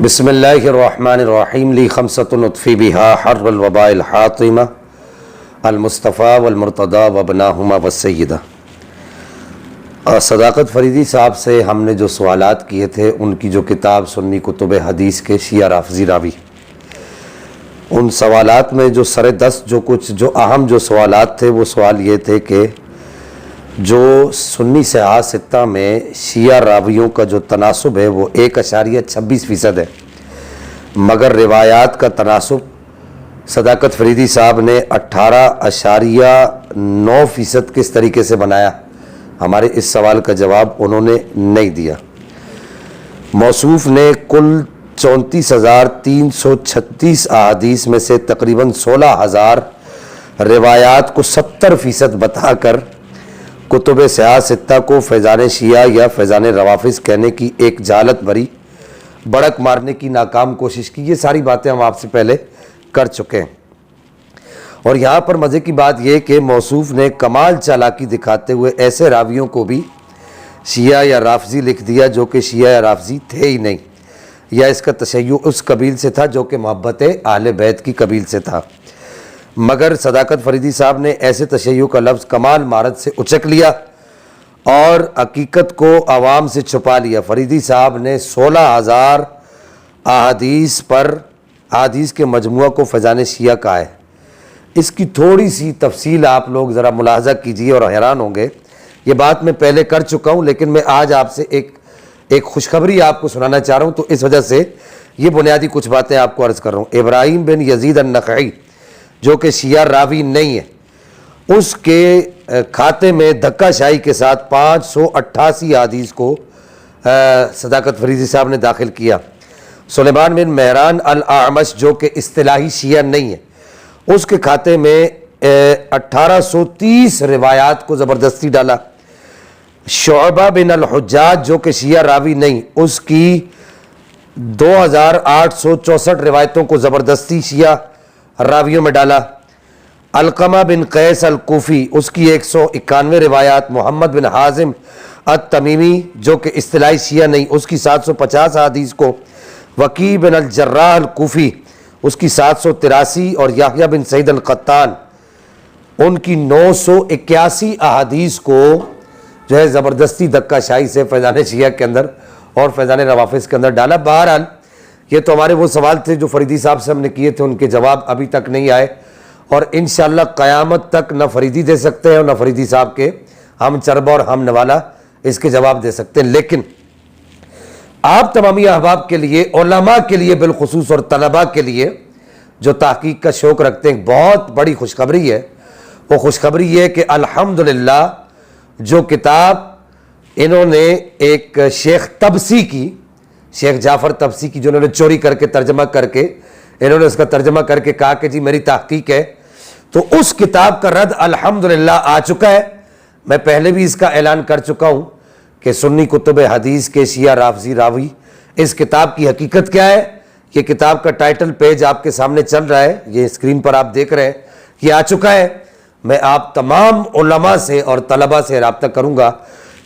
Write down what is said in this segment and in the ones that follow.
بسم اللہ الرحمن الرحیم لی خمسۃ نطفی بہا حر الوباء الحاطمہ المصطفیٰ والمرتضیٰ وابناہما والسیدہ۔ صداقت فریدی صاحب سے ہم نے جو سوالات کیے تھے، ان کی جو کتاب سنی کتب حدیث کے شیعہ رافضی راوی، ان سوالات میں جو سر دست جو اہم سوالات تھے، وہ سوال یہ تھے کہ جو سنی صحاح ستہ میں شیعہ راویوں کا جو تناسب ہے وہ 1.26% ہے، مگر روایات کا تناسب صداقت فریدی صاحب نے 18.9% کس طریقے سے بنایا؟ ہمارے اس سوال کا جواب انہوں نے نہیں دیا۔ موصوف نے کل 34,336 احادیث میں سے تقریباً 16,000 روایات کو 70% بتا کر کتب صحاح ستہ کو فیضان شیعہ یا فیضان روافظ کہنے کی ایک جہالت بھری بڑک مارنے کی ناکام کوشش کی۔ یہ ساری باتیں ہم آپ سے پہلے کر چکے ہیں، اور یہاں پر مزے کی بات یہ کہ موصوف نے کمال چالاکی دکھاتے ہوئے ایسے راویوں کو بھی شیعہ یا رافضی لکھ دیا جو کہ شیعہ یا رافضی تھے ہی نہیں، یا اس کا تشیع اس قبیل سے تھا جو کہ محبت اہل بیت کی قبیل سے تھا، مگر صداقت فریدی صاحب نے ایسے تشیع کا لفظ کمال مہارت سے اچک لیا اور حقیقت کو عوام سے چھپا لیا۔ فریدی صاحب نے 16,000 احادیث کے مجموعہ کو فیضان شیعہ کہا ہے۔ اس کی تھوڑی سی تفصیل آپ لوگ ذرا ملاحظہ کیجئے اور حیران ہوں گے۔ یہ بات میں پہلے کر چکا ہوں، لیکن میں آج آپ سے ایک خوشخبری آپ کو سنانا چاہ رہا ہوں، تو اس وجہ سے یہ بنیادی کچھ باتیں آپ کو عرض کر رہا ہوں۔ ابراہیم بن یزید النخعی جو کہ شیعہ راوی نہیں ہے، اس کے کھاتے میں دھکا شاہی کے ساتھ 588 احادیث کو صداقت فریدی صاحب نے داخل کیا۔ سلیمان بن مہران الاعمش جو کہ اصطلاحی شیعہ نہیں ہے، اس کے کھاتے میں 1830 روایات کو زبردستی ڈالا۔ شعبہ بن الحجاج جو کہ شیعہ راوی نہیں، اس کی 2,864 روایتوں کو زبردستی شیعہ راویوں میں ڈالا۔ علقمہ بن قیس الکوفی، اس کی 191 روایات۔ محمد بن حازم التمیمی جو کہ اصطلاحی شیعہ نہیں، اس کی 750 احادیث کو۔ وکیع بن الجراح الکوفی، اس کی 783، اور یحییٰ بن سعید القطان، ان کی 981 احادیث کو جو ہے زبردستی دھکا شاہی سے فیضان شیعہ کے اندر اور فیضان روافظ کے اندر ڈالا۔ بہرحال یہ تو ہمارے وہ سوال تھے جو فریدی صاحب سے ہم نے کیے تھے، ان کے جواب ابھی تک نہیں آئے، اور انشاءاللہ قیامت تک نہ فریدی دے سکتے ہیں اور نہ فریدی صاحب کے ہم چربہ اور ہم نوالا اس کے جواب دے سکتے ہیں۔ لیکن آپ تمامی احباب کے لیے، علماء کے لیے بالخصوص اور طلباء کے لیے جو تحقیق کا شوق رکھتے ہیں، بہت بڑی خوشخبری ہے۔ وہ خوشخبری یہ ہے کہ الحمدللہ جو کتاب انہوں نے ایک شیخ طبسی کی، شیخ جعفر طبسی کی، جو انہوں نے چوری کر کے ترجمہ کر کے انہوں نے اس کا ترجمہ کر کے کہا کہ جی میری تحقیق ہے، تو اس کتاب کا رد الحمدللہ آ چکا ہے۔ میں پہلے بھی اس کا اعلان کر چکا ہوں کہ سنی کتب حدیث کے شیعہ رافضی راوی، اس کتاب کی حقیقت کیا ہے۔ یہ کتاب کا ٹائٹل پیج آپ کے سامنے چل رہا ہے، یہ اسکرین پر آپ دیکھ رہے ہیں، یہ آ چکا ہے۔ میں آپ تمام علماء سے اور طلباء سے رابطہ کروں گا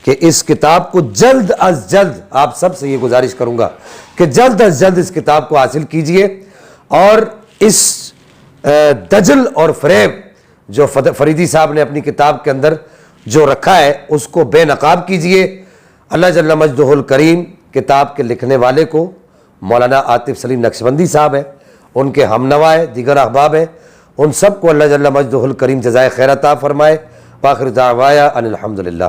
کہ اس کتاب کو جلد از جلد، آپ سب سے یہ گزارش کروں گا کہ جلد از جلد اس کتاب کو حاصل کیجئے، اور اس دجل اور فریب جو فریدی صاحب نے اپنی کتاب کے اندر جو رکھا ہے اس کو بے نقاب کیجئے۔ اللہ جل مجدہ الکریم کتاب کے لکھنے والے کو مولانا عاطف سلیم نقشبندی صاحب ہیں، ان کے ہمنوا ہیں، دیگر احباب ہیں، ان سب کو اللہ جل مجدہ الکریم جزائے خیر عطا فرمائے۔ وآخر دعوانا ان الحمدللہ۔